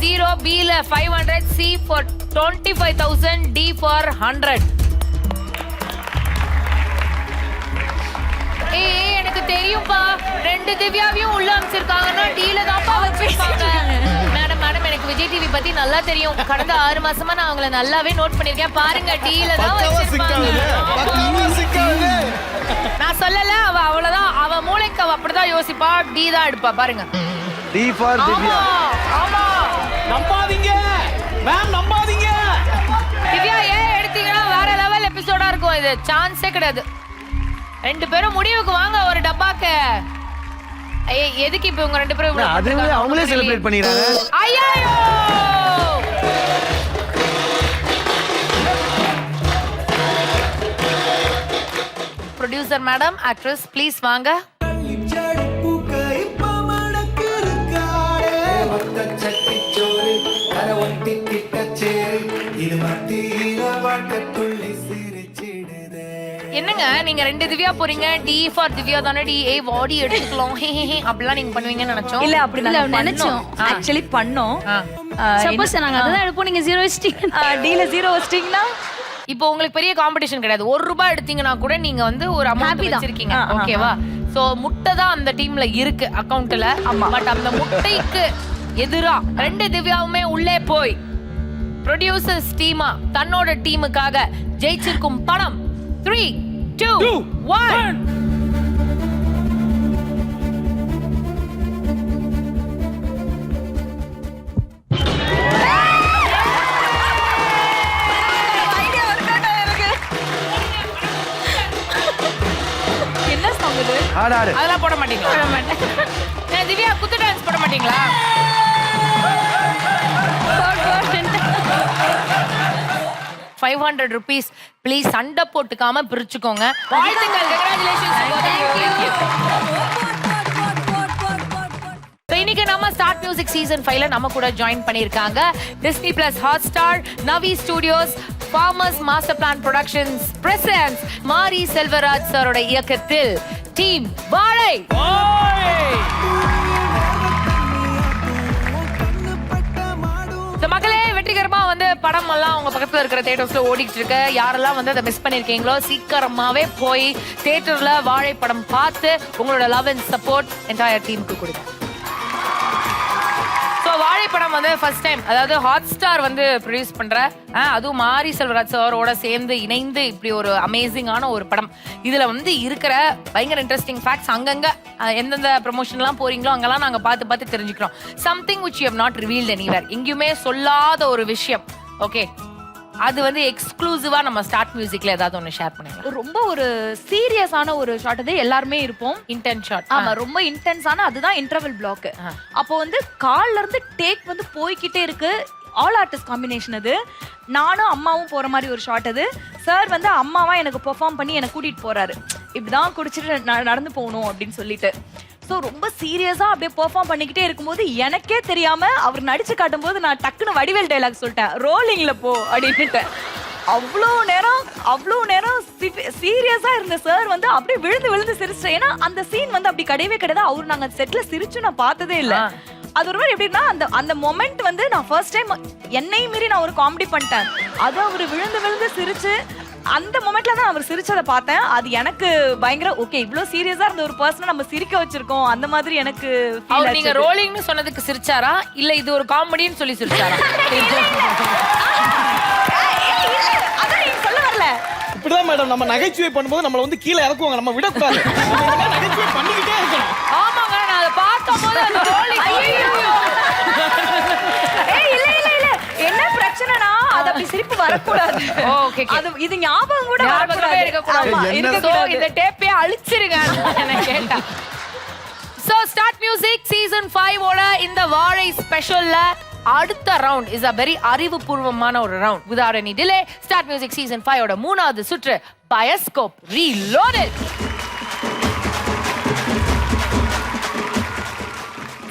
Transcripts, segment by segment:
0, B ல 500, C for 25,000, D for 100. எனக்கு தெரியும்பா, 2 திவ்யாவையும் உள்ள அமைச்சிருக்காங்கன்னா டீல தான்ப்பா வச்சிருப்பாங்க. மேடம் எனக்கு விஜய் டிவி பத்தி நல்லா தெரியும். கடந்த 6 மாசமா நான் அவங்கள நல்லாவே நோட் பண்ணிருக்கேன். பாருங்க டீல தான் வச்சிருப்பாங்க. நான் சொல்லல, அவ அவ்வளவுதான். அவ மூளைக்கு அவ அப்படிதான் யோசிப்பா. டி தான் எடுப்பா. பாருங்க. D for Divya. ஆமா. நம்பாதீங்க மேம், நம்பாதீங்க. திவ்யா எடுத்தீங்கன்னா வேற லெவல் எபிசோடா இருக்கும். இது சான்ஸே கிடையாது. 2 பேரும் முடிவுக்கு வாங்க ஒரு டப்பாக்கு. எதுக்கு இப்ப உங்க 2 பேரும் அதுவே அவங்களே செலிப்ரேட் பண்ணிடுறாங்க. ஐயோ! ப்ரொடியூசர் மேடம், ஆக்ட்ரஸ் ப்ளீஸ் வாங்க. என்னங்க நீங்க 2 திவ்யா போறீங்க. டி ஃபார் திவ்யா தானே. டி வாடி எடுத்துக்கலாம் அப்படிலாம் நீங்க பண்ணுவீங்கன்னு நினைச்சோம். இல்ல அப்படி இல்ல நினைச்சோம். ஆக்சுவலி பண்ணோம். சப்போஸ் நாங்க அத எடுப்போம். நீங்க 0 வச்சிட்டீங்க. டில 0 வச்சிட்டீங்கன்னா இப்போ உங்களுக்கு பெரிய காம்படிஷன் கிடையாது. 1 ரூபாய் எடுத்தீங்கன்னா கூட நீங்க வந்து ஒரு அமௌண்ட் வச்சிருக்கீங்க. ஓகேவா? சோ முட்டை தான் அந்த டீம்ல இருக்கு அக்கவுண்ட்ல. பட் அந்த முட்டைக்கு எதிரா 2 திவ்யாவுமே உள்ளே போய் ப்ரொடியூசர்ஸ் டீமா தன்னோட டீமுக்காக ஜெயிச்சிருக்கும் பணம் 3, 2, 1. என்ன சாங் இது? ஆடாடு. அதெல்லாம் போட மாட்டீங்களா? போட மாட்டேன். திவ்யா குத்து டான்ஸ் போட மாட்டீங்களா? 500 rupees ப்ளீஸ் சண்டை போட்டுக்காம பிரிச்சுக்கோங்க. வாழ்த்துக்கள். இன்னைக்கு நம்ம ஸ்டார்ட் மியூசிக் சீசன் 5ல நம்ம கூட ஜாயின் பண்ணிருக்காங்க Disney Plus Hotstar, Navvi Studios, Farmers Master Plan Productions presents Mari Selvaraj சாரோட இயக்கத்தில் டீம் வாழை. மக்களே, வெற்றிகரமா வந்து படம் எல்லாம் உங்க பக்கத்துல இருக்கிற தியேட்டர்ஸ்ல ஓடிட்டு இருக்கு. யாரெல்லாம் வந்து அதை மிஸ் பண்ணிருக்கீங்களோ சீக்கிரமாவே போய் தியேட்டர்ல வாழை படம் பார்த்து உங்களோட லவ் அண்ட் சப்போர்ட் என்டையர் டீமுக்கு கொடுங்க. வாழைப்படம் வந்து ஃபர்ஸ்ட் டைம், அதாவது ஹாட்ஸ்டார் வந்து ப்ரொடியூஸ் பண்ற, அதுவும் மாரி செல்வராஜ் சாரோட சேர்ந்து இணைந்து இப்படி ஒரு அமேசிங்கான ஒரு படம். இதுல வந்து இருக்கிற பயங்கர இன்ட்ரெஸ்டிங் ஃபேக்ட்ஸ் அங்கங்க எந்தெந்த ப்ரமோஷன்லாம் போறீங்களோ அங்கெல்லாம் நாங்க பார்த்து தெரிஞ்சுக்கிறோம். Something which you have not revealed anywhere. எங்கேயுமே சொல்லாத ஒரு விஷயம். ஓகே, அது வந்து எக்ஸ்க்ளூசிவா நம்ம ஸ்டார்ட் மியூசிக்ல ஏதாவது ஒன்னு ஷேர் பண்ணுங்க. ரொம்ப ஒரு சீரியஸான ஒரு ஷாட். அது எல்லாருமே இருப்போம். Intense shot. ஆமா, ரொம்ப இன்டென்ஸான. அதுதான் இன்டர்வல் பிளாக். அப்போ வந்து கால்ல இருந்து டேக் வந்து போய்கிட்டே இருக்கு. ஆல் ஆர்டிஸ்ட் காம்பினேஷன் அது. நானும் அம்மாவும் போற மாதிரி ஒரு ஷாட் அது. சார் வந்து அம்மாவா எனக்கு பெர்ஃபார்ம் பண்ணி எனக்கு கூட்டிட்டு போறாரு. இப்படிதான் குடிச்சிட்டு நடந்து போகணும் அப்படின்னு சொல்லிட்டு. ஸோ ரொம்ப சீரியஸா அப்படியே பெர்ஃபார்ம் பண்ணிக்கிட்டே இருக்கும்போது எனக்கே தெரியாம அவர் நடிச்சு காட்டும் போது நான் டக்குன்னு வடிவேல் டைலாக் சொல்லிட்டேன், ரோலிங்ல போ அப்படின்ட்டு. அவ்வளோ நேரம் சீரியஸா இருந்த சார் வந்து அப்படியே விழுந்து சிரிச்சிட்டேன். ஏன்னா அந்த சீன் வந்து அப்படி கிடையவே கிடையாது. அவர் நாங்க செட்ல சிரிச்சு நான் பார்த்ததே இல்லை. அது ஒரு மாதிரி எப்படின்னா அந்த மொமெண்ட் வந்து நான் ஃபர்ஸ்ட் டைம் என்னையும் மீறி நான் ஒரு காமெடி பண்ணிட்டேன். அது அவர் விழுந்து சிரிச்சு அந்த மொமெண்ட்ல தான் அவர் சிரிச்சதை பார்த்தேன். அது எனக்கு பயங்கர ஓகே, இவ்ளோ சீரியஸா இருந்த ஒரு பர்சனை நம்ம சிரிக்க வச்சிருக்கோம் அந்த மாதிரி எனக்கு ஃபீல் ஆச்சு. நீங்க ரோலிங்னு சொன்னதுக்கு சிரிச்சாரா இல்ல இது ஒரு காமெடின்னு சொல்லி சிரிச்சாரா? அதான் நீங்க சொல்ல வரல. இப்படிதான் மேடம் நம்ம நகைச்சுவை பண்ணும்போது நம்மள வந்து கீழே இறக்குவாங்க, நம்ம விடக்கூடாது. நகைச்சுவை பண்ணிக்கிட்டே இருக்கணும். ஆமாங்க, நான் அதை பார்த்தபோது அந்த ரோலிங் என்ன பிரச்சனைனா அது அப்படி சிரிப்பு வரக்கூடாது. ஓகே, அது இது ஞாபகம் கூட வரக்கூடாது. இருக்கக்கூடாது. இந்த டேப்பே அழிச்சிருங்க என்ன கேட்டா. சோ ஸ்டார்ட் மியூசிக் சீசன் 5 ஓட இந்த வாழை ஸ்பெஷல்ல அடுத்த ரவுண்ட் இஸ் a very அறிவுபூர்வமான ஒரு round. without any delay start music season 5 ஓட 3வது சுற்று bioscope reloaded.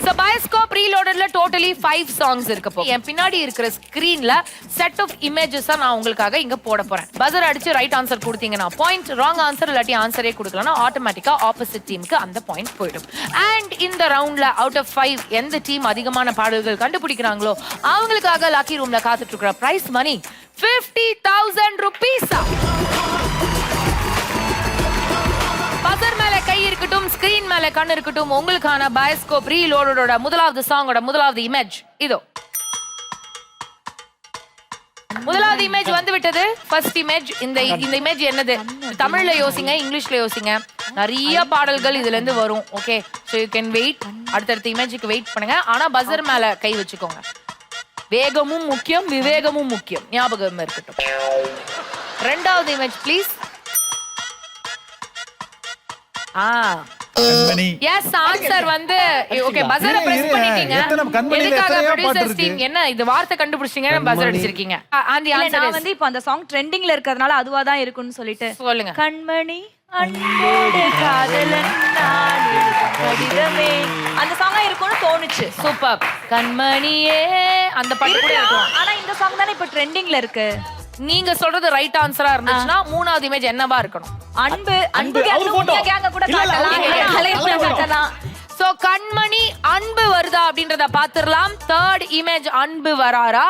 So Bioscope Reloadedல totally 5 songs இருக்கு போ. என் பின்னாடி இருக்கிற ஸ்கிரீன்ல செட் ஆஃப் இமேஜஸ் நான் உங்களுக்காக இங்க போட போறேன். பஸர் அடிச்சு ரைட் ஆன்சர் கொடுத்தீங்கன்னா பாயிண்ட், ராங் ஆன்சர் இல்லாட்டி ஆன்சரே கொடுக்கலனா ஆட்டோமேட்டிக்கா ஆப்போசிட் டீமுக்கு அந்த பாயிண்ட் போயிடும். அண்ட் இந்த ரவுண்ட்ல அவுட் ஆஃப் 5 எந்த டீம் அதிகமான பாடல்கள் கண்டுபிடிக்கிறாங்களோ அவங்களுக்காக லக்கி ரூம்ல காத்துட்டு இருக்கிற பிரைஸ் மணி 50,000 rupees. பஸர் மேல கை இருக்கட்டும், ஸ்கிரீன் மேல கண் இருக்கட்டும். உங்களுக்கான பயோஸ்கோப் ரீலோடோட முதலாவது சாங்கோட முதலாவது இமேஜ் இதோ. முதலாவது இமேஜ் வந்து விட்டது. First image. இந்த இமேஜ் என்னது? தமிழ்ல யோசிங்க, இங்கிலீஷ்ல யோசிங்க. நிறைய பாடல்கள் இதுல இருந்து வரும். Okay, so you can wait. அடுத்தடுத்த இமேஜுக்கு வெயிட் பண்ணுங்க. ஆனா பஸர் மேல கை வச்சுக்கோங்க. வேகமும் முக்கியம், விவேகமும் முக்கியம். ஞாபகம் இருக்கட்டும். ரெண்டாவது இமேஜ் ப்ளீஸ். எஸ், ஆன்சர் வந்து ஓகே. பஸரை பிரஸ் பண்ணிட்டீங்க. எதுக்காக ப்ரொடியூசர்ஸ் டீம் என்ன இது வார்த்தை கண்டுபிடிச்சீங்க, பஸர் அடிச்சிருக்கீங்க. அந்த ஆன்சர் நான் வந்து இப்போ அந்த சாங் ட்ரெண்டிங்ல இருக்கிறதுனால அதுவா தான் இருக்குன்னு சொல்லிட்டு சொல்லுங்க. கண்மணி அன்போடு காதலன் நான் எழுதும் கடிதமே அந்த சாங்கா இருக்கும்னு தோணுச்சு. சூப்பர். கண்மணியே அந்த பாட்டு கூட இருக்கும். ஆனா இந்த சாங் தானே இப்போ ட்ரெண்டிங்ல இருக்கு. நீங்க சொல்றது ரைட் ஆன்சரா இருந்துச்சுன்னா மூணாவது இமேஜ் என்னவா இருக்கணும்? அன்பு அன்பு கேங்க கூட காட்டலாம். சோ கண்மணி அன்பு வருதா அப்படின்றத பாத்துறலாம். தேர்ட் இமேஜ் அன்பு வராரா?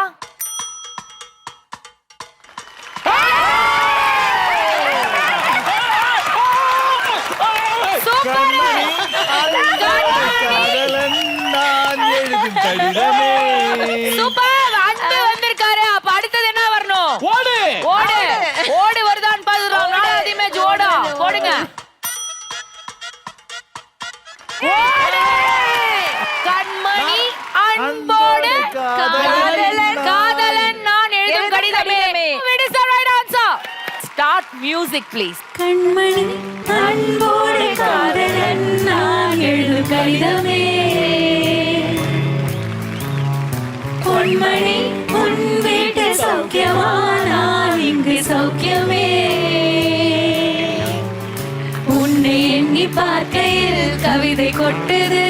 சூப்பர், அன்பு வந்திருக்காரு. அப்ப அடுத்தது என்ன வரணும்? ஓடு ஓடு ஓடு வருதான்னு பாத்துறோம். நாலாவது இமேஜ் ஓடா போடுங்க. கண்மணி அன்போடு காதலன் நான் எழுதும் கடிதமே. It is the right answer. Start music please. கண்மணி அன்போடு காதலன் நான் எழுதும் கடிதமே, பொன்மணி உன் வீட்டு சௌக்கியமா, நான் இங்கு சௌக்கியமே, உன்னை எண்ணி பார்க்கையில் கவிதை கொட்டுது,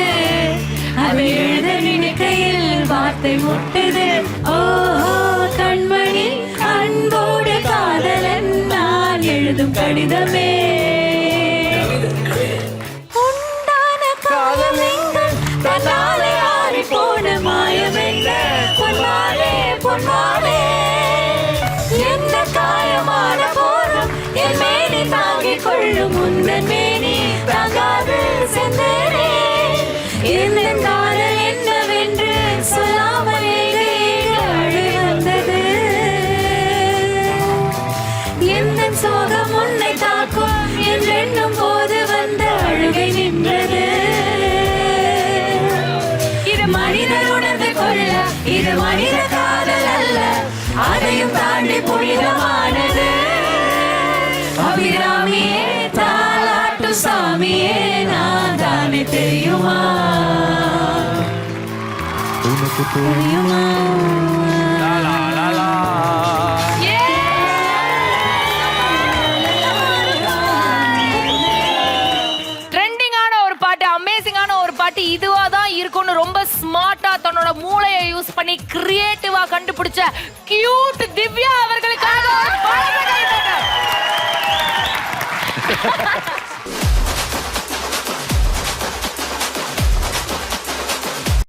அதை எழுத நினைக்கையில் வார்த்தை முட்டுது. ஓ கண்மணி அன்போடு காதலன் நான் எழுதும் கடிதமே, உண்டான காதலெங்கள் தன்னாலே ஆறி போன மாயமென்ன, பொன்மாலே பொன்மாலே எந்த காயமான போதும் என் மேனி தாங்கிக் கொள்ளும், உந்தன் மேனி தாங்காது சென்றேனே, எந்த காதல் என்னவென்று சொல்லாமல் அழு வந்தது, எந்த சோகம் உன்னை தாக்கும் என்றெண்ணும் போது வந்த அழுகை நின்றது. இது மனிதர் உணர்ந்து கொள்ள, இது மனித காதல் அல்ல, அதையும் தாண்டி புனிதமானது. அபிராமியே தாலாட்டு சாமியே நான் தானே, தெரியுமா தெரியுமா? ட்ரெண்டிங்கான ஒரு பாட்டு, அமேசிங்கான ஒரு பாட்டு இதுவா தான் இருக்கும்னு ரொம்ப ஸ்மார்ட்டா தன்னோட மூளையை யூஸ் பண்ணி கிரியேட்டிவா கண்டுபிடிச்ச கியூட் திவ்யா அவர்களுக்காக